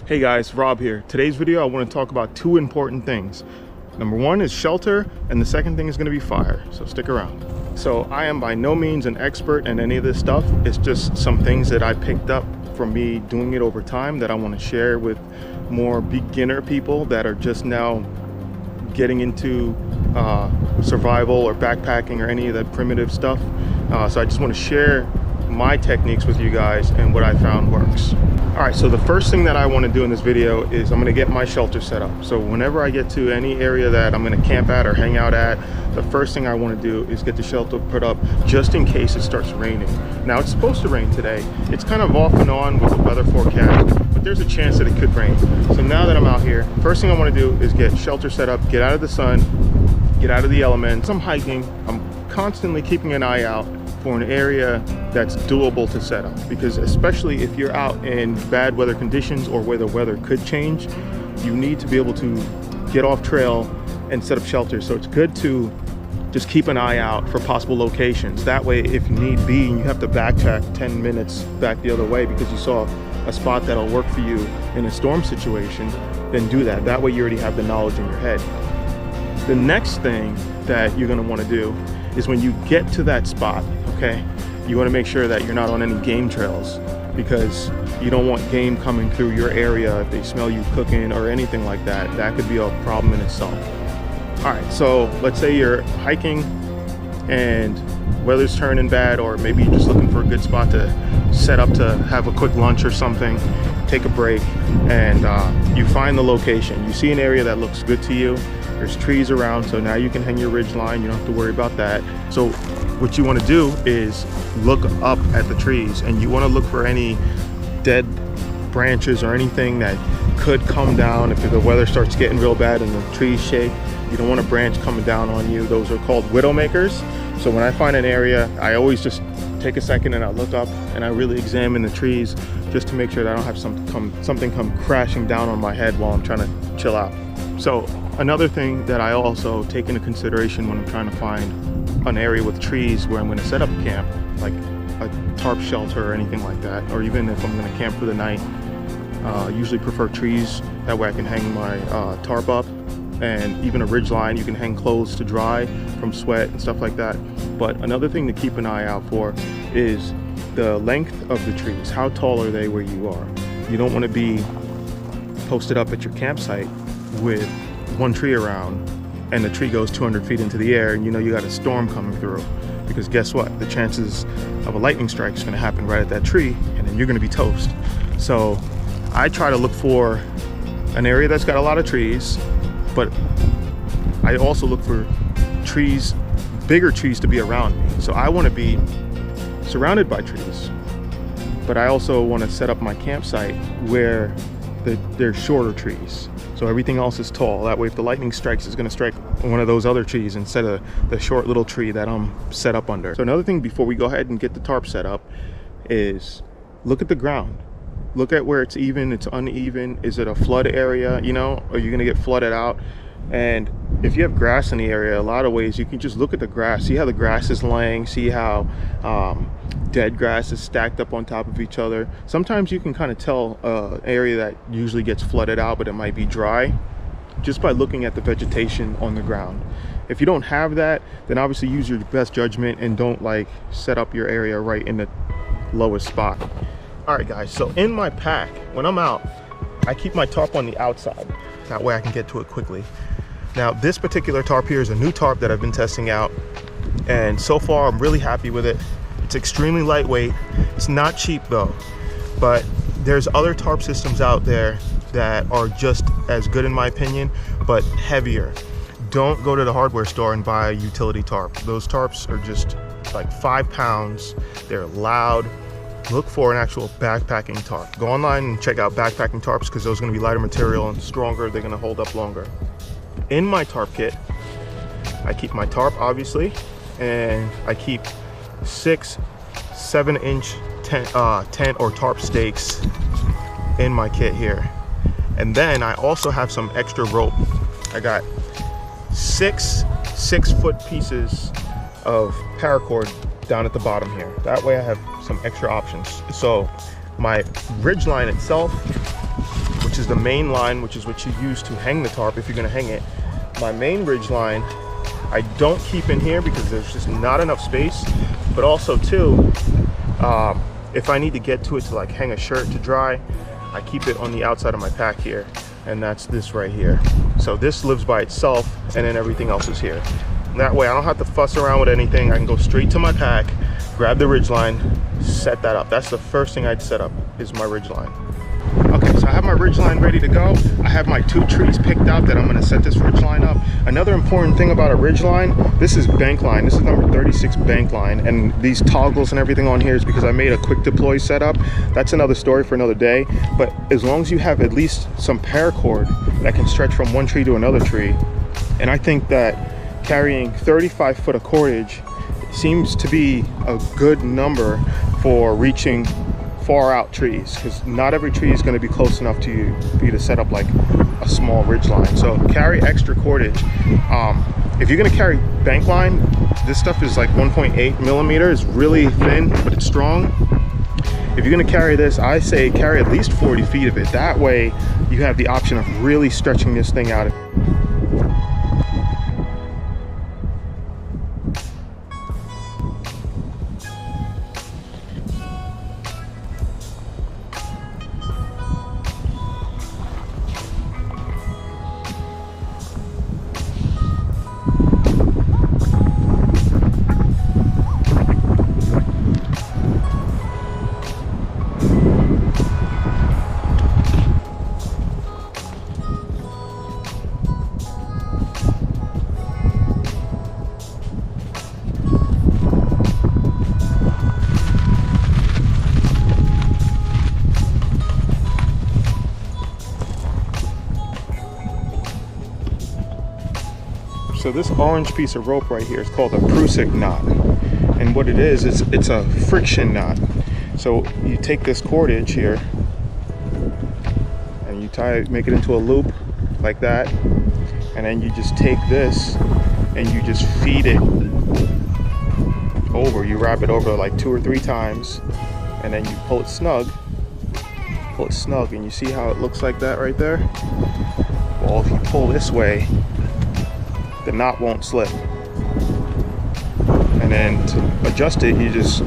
Hey guys, Rob here. Today's video I want to talk about two important things. Number one is shelter, and the second thing is going to be fire, so stick around. So I am by no means an expert in any of this stuff. It's just some things that I picked up from me doing it over time that I want to share with more beginner people that are just now getting into survival or backpacking or any of that primitive stuff. So I just want to share my techniques with you guys and what I found works. All right, so the first thing that I want to do in this video is I'm going to get my shelter set up. So whenever I get to any area that I'm going to camp at or hang out at, the first thing I want to do is get the shelter put up just in case it starts raining. Now it's supposed to rain today. It's kind of off and on with the weather forecast, but there's a chance that it could rain. So now that I'm out here, first thing I want to do is get shelter set up, get out of the sun, get out of the elements. I'm hiking. I'm constantly keeping an eye out for an area that's doable to set up, because especially if you're out in bad weather conditions or where the weather could change, you need to be able to get off trail and set up shelter. So it's good to just keep an eye out for possible locations. That way, if need be, and you have to backtrack 10 minutes back the other way because you saw a spot that'll work for you in a storm situation, then do that. That way you already have the knowledge in your head. The next thing that you're going to want to do is when you get to that spot, okay, you want to make sure that you're not on any game trails, because you don't want game coming through your area if they smell you cooking or anything like that. That could be a problem in itself. All right, so let's say you're hiking and weather's turning bad, or maybe you're just looking for a good spot to set up to have a quick lunch or something, take a break, and you find the location. You see an area that looks good to you. There's trees around, so now you can hang your ridge line. You don't have to worry about that. So what you want to do is look up at the trees, and you want to look for any dead branches or anything that could come down if the weather starts getting real bad and the trees shake. You don't want a branch coming down on you. Those are called widow makers. So when I find an area, I always just take a second and I look up and I really examine the trees just to make sure that I don't have something come crashing down on my head while I'm trying to chill out. So another thing that I also take into consideration when I'm trying to find an area with trees where I'm going to set up camp, like a tarp shelter or anything like that, or even if I'm going to camp for the night, usually prefer trees. That way I can hang my tarp up, and even a ridge line, you can hang clothes to dry from sweat and stuff like that. But another thing to keep an eye out for is the length of the trees. How tall are they where you are? You don't want to be posted up at your campsite with one tree around and the tree goes 200 feet into the air and you know you got a storm coming through, because guess what? The chances of a lightning strike is going to happen right at that tree, and then you're going to be toast. So I try to look for an area that's got a lot of trees, but I also look for trees, bigger trees to be around me. So I want to be surrounded by trees, but I also want to set up my campsite where there's shorter trees. So everything else is tall. That way if the lightning strikes, it's going to strike one of those other trees instead of the short little tree that I'm set up under. So another thing before we go ahead and get the tarp set up is look at the ground. Look at where it's even, it's uneven. Is it a flood area? You know, are you going to get flooded out? And if you have grass in the area, a lot of ways you can just look at the grass, see how the grass is laying, see how dead grass is stacked up on top of each other. Sometimes you can kind of tell an area that usually gets flooded out, but it might be dry, just by looking at the vegetation on the ground. If you don't have that, then obviously use your best judgment and don't like set up your area right in the lowest spot. All right guys, so in my pack, when I'm out, I keep my tarp on the outside. That way I can get to it quickly. Now this particular tarp here is a new tarp that I've been testing out, and so far I'm really happy with it. It's extremely lightweight. It's not cheap though, but there's other tarp systems out there that are just as good in my opinion, but heavier. Don't go to the hardware store and buy a utility tarp. Those tarps are just like 5 pounds. They're loud. Look for an actual backpacking tarp. Go online and check out backpacking tarps, because those are going to be lighter material and stronger. They're going to hold up longer. In my tarp kit, I keep my tarp obviously, and I keep 6 7-inch tent or tarp stakes in my kit here. And then I also have some extra rope. I got 6 6-foot pieces of paracord down at the bottom here. That way I have some extra options. So my ridge line itself, which is the main line, which is what you use to hang the tarp if you're gonna hang it. My main ridge line, I don't keep in here because there's just not enough space, but also too, if I need to get to it to like hang a shirt to dry, I keep it on the outside of my pack here, and that's this right here. So this lives by itself, and then everything else is here. That way I don't have to fuss around with anything. I can go straight to my pack, grab the ridge line, set that up. That's the first thing I'd set up, is my ridge line. Okay, so I have my ridge line ready to go. I have my 2 trees picked out that I'm gonna set this ridge line up. Another important thing about a ridge line, this is bank line. This is number 36 bank line, and these toggles and everything on here is because I made a quick deploy setup. That's another story for another day. But as long as you have at least some paracord that can stretch from one tree to another tree, and I think that carrying 35 foot of cordage seems to be a good number for reaching far out trees, because not every tree is going to be close enough to you for you to set up like a small ridge line. So carry extra cordage. If you're going to carry bank line, this stuff is like 1.8 millimeters, really thin, but it's strong. If you're going to carry this, I say carry at least 40 feet of it. That way you have the option of really stretching this thing out. So this orange piece of rope right here is called a Prusik knot, and what it is it's a friction knot. So you take this cordage here and you make it into a loop like that, and then you just take this and you just feed it over. You wrap it over like 2 or 3 times, and then you pull it snug, and you see how it looks like that right there? Well, if you pull this way, the knot won't slip. And then to adjust it, you just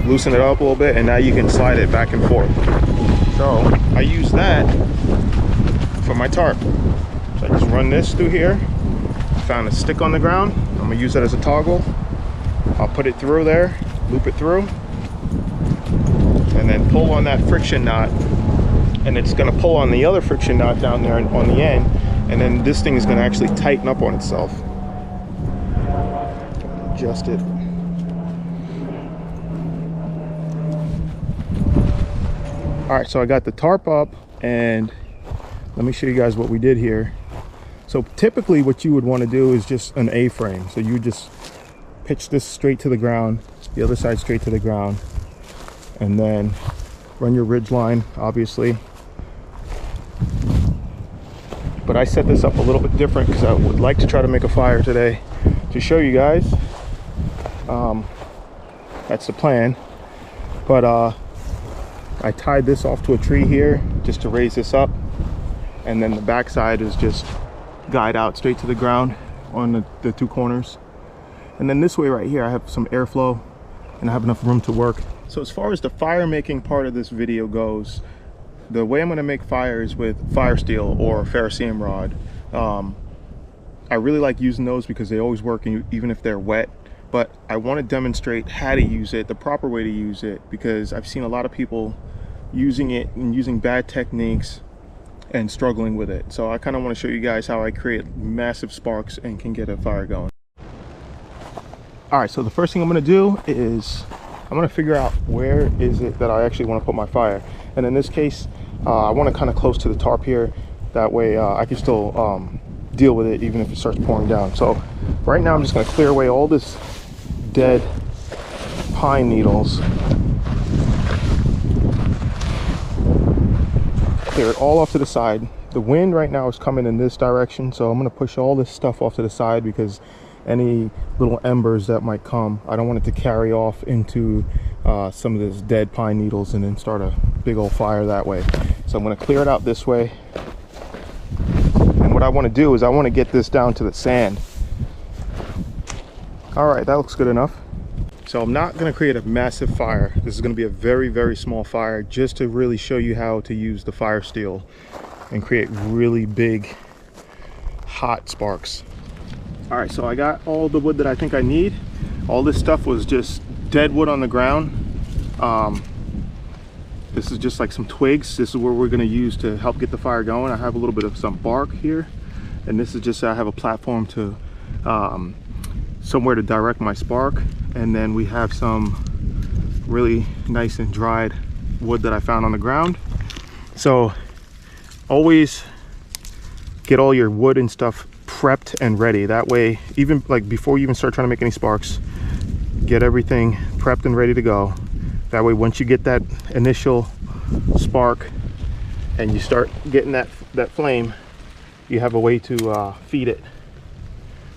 loosen it up a little bit, and now you can slide it back and forth. So I use that for my tarp. So I just run this through here. Found a stick on the ground. I'm gonna use that as a toggle. I'll put it through there, loop it through, and then pull on that friction knot, and it's gonna pull on the other friction knot down there on the end, and then this thing is gonna actually tighten up on itself. Adjust it. All right, so I got the tarp up, and let me show you guys what we did here. So typically what you would want to do is just an A-frame. So you just pitch this straight to the ground, the other side straight to the ground, and then run your ridge line, obviously. But I set this up a little bit different because I would like to try to make a fire today to show you guys. That's the plan. But I tied this off to a tree here just to raise this up, and then the back side is just guide out straight to the ground on the 2 corners. And then this way right here I have some airflow and I have enough room to work. So as far as the fire making part of this video goes, the way I'm going to make fire is with fire steel or ferrocerium rod. I really like using those because they always work even if they're wet. But I want to demonstrate how to use it, the proper way to use it, because I've seen a lot of people using it and using bad techniques and struggling with it. So I kind of want to show you guys how I create massive sparks and can get a fire going. All right, so the first thing I'm going to do is I'm going to figure out where is it that I actually want to put my fire. And in this case, I want to kind of close to the tarp here. That way I can still deal with it even if it starts pouring down. So right now I'm just going to clear away all this dead pine needles. Clear it all off to the side. The wind right now is coming in this direction, so I'm going to push all this stuff off to the side because any little embers that might come. I don't want it to carry off into some of this dead pine needles and then start a big old fire that way. So I'm going to clear it out this way. And what I want to do is I want to get this down to the sand. All right, that looks good enough. So I'm not going to create a massive fire. This is going to be a very, very small fire just to really show you how to use the fire steel and create really big, hot sparks. All right, so I got all the wood that I think I need. All this stuff was just dead wood on the ground. This is just like some twigs. This is what we're going to use to help get the fire going. I have a little bit of some bark here, and this is just, I have a platform to somewhere to direct my spark. And then we have some really nice and dried wood that I found on the ground. So always get all your wood and stuff prepped and ready. That way, even like before you even start trying to make any sparks, get everything prepped and ready to go. That way, once you get that initial spark and you start getting that flame, you have a way to feed it.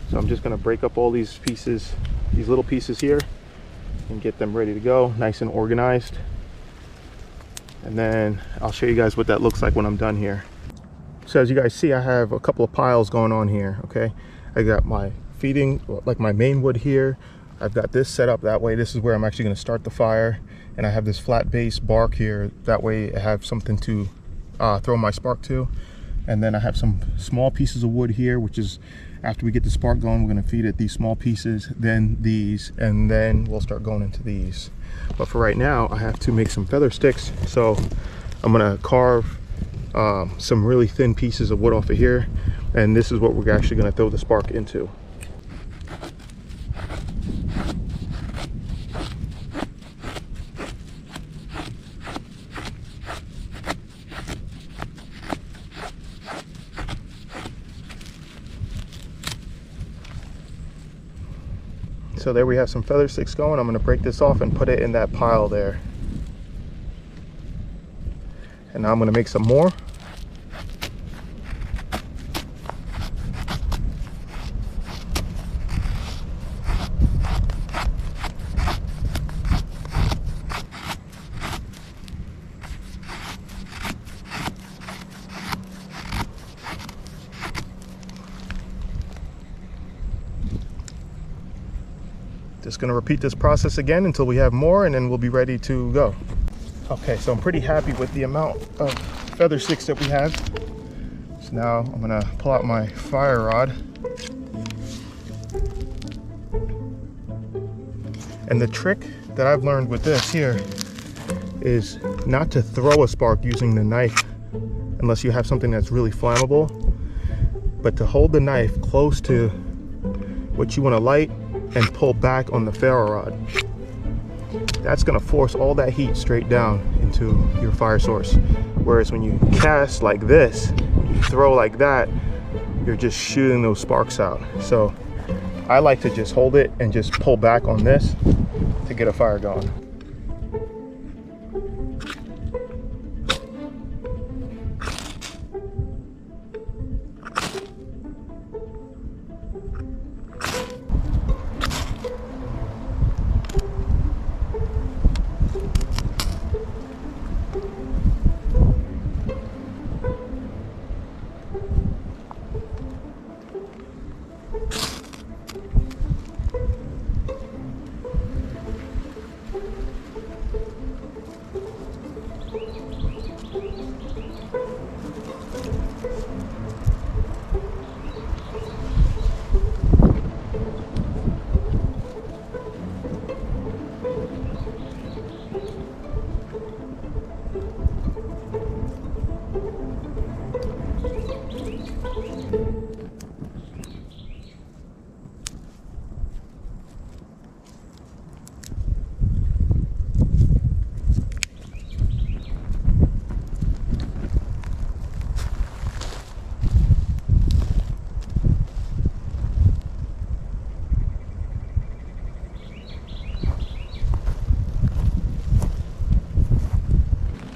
So I'm just going to break up all these pieces, these little pieces here, and get them ready to go, nice and organized. And then I'll show you guys what that looks like when I'm done here. So as you guys see, I have a couple of piles going on here. Okay, I got my feeding, like my main wood here. I've got this set up that way. This is where I'm actually going to start the fire, and I have this flat base bark here. That way I have something to throw my spark to. And then I have some small pieces of wood here, which is after we get the spark going, we're going to feed it these small pieces, then these, and then we'll start going into these. But for right now, I have to make some feather sticks. So I'm going to carve some really thin pieces of wood off of here, and this is what we're actually going to throw the spark into. So there we have some feather sticks going. I'm going to break this off and put it in that pile there. And now I'm going to make some more. Just going to repeat this process again until we have more, and then we'll be ready to go. Okay, so I'm pretty happy with the amount of feather sticks that we have. So now I'm going to pull out my fire rod. And the trick that I've learned with this here is not to throw a spark using the knife unless you have something that's really flammable, but to hold the knife close to what you want to light and pull back on the ferro rod. That's going to force all that heat straight down into your fire source. Whereas when you cast like this, you throw like that, you're just shooting those sparks out. So I like to just hold it and just pull back on this to get a fire going.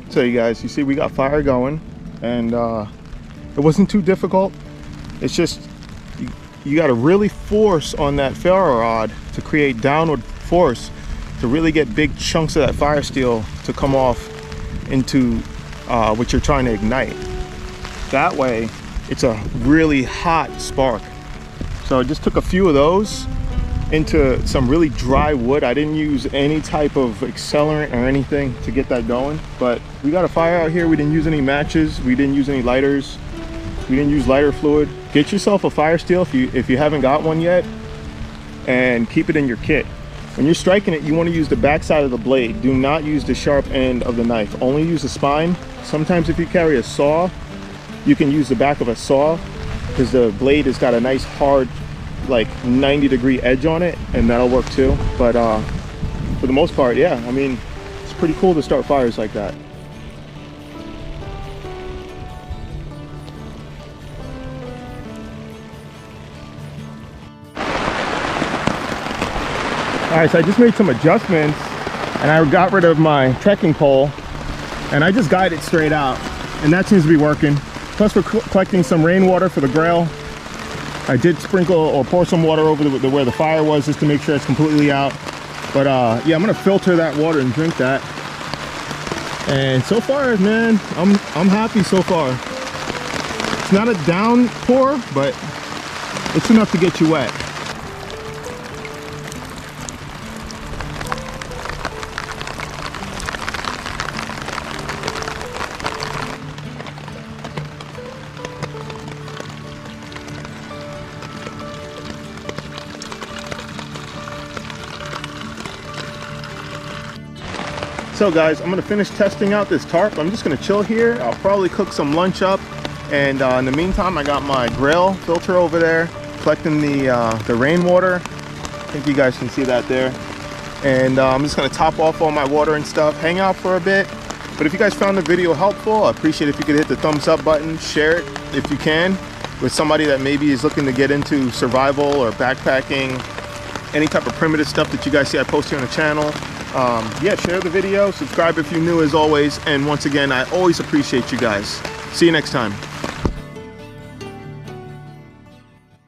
So you guys, you see we got fire going, and it wasn't too difficult. It's just you got to really force on that ferro rod to create downward force to really get big chunks of that fire steel to come off into what you're trying to ignite. That way it's a really hot spark. So I just took a few of those into some really dry wood. I didn't use any type of accelerant or anything to get that going, but we got a fire out here. We didn't use any matches, we didn't use any lighters, we didn't use lighter fluid. Get yourself a fire steel if you haven't got one yet, and keep it in your kit. When you're striking it, you want to use the back side of the blade. Do not use the sharp end of the knife. Only use the spine. Sometimes if you carry a saw, you can use the back of a saw, because the blade has got a nice hard, like 90-degree edge on it, and that'll work too. But for the most part, yeah, I mean, it's pretty cool to start fires like that. All right, so I just made some adjustments, and I got rid of my trekking pole, and I just guide it straight out, and that seems to be working. Plus, we're collecting some rainwater for the grill. I did sprinkle or pour some water over where the fire was, just to make sure it's completely out. But yeah, I'm gonna filter that water and drink that. And so far, man, I'm happy so far. It's not a downpour, but it's enough to get you wet. So guys, I'm gonna finish testing out this tarp. I'm just gonna chill here. I'll probably cook some lunch up, and in the meantime, I got my grill filter over there collecting the rainwater. I think you guys can see that there. And I'm just gonna top off all my water and stuff, hang out for a bit. But if you guys found the video helpful, I appreciate if you could hit the thumbs up button, share it if you can with somebody that maybe is looking to get into survival or backpacking, any type of primitive stuff that you guys see I post here on the channel. Yeah, share the video, subscribe if you're new as always, and once again, I always appreciate you guys. See you next time.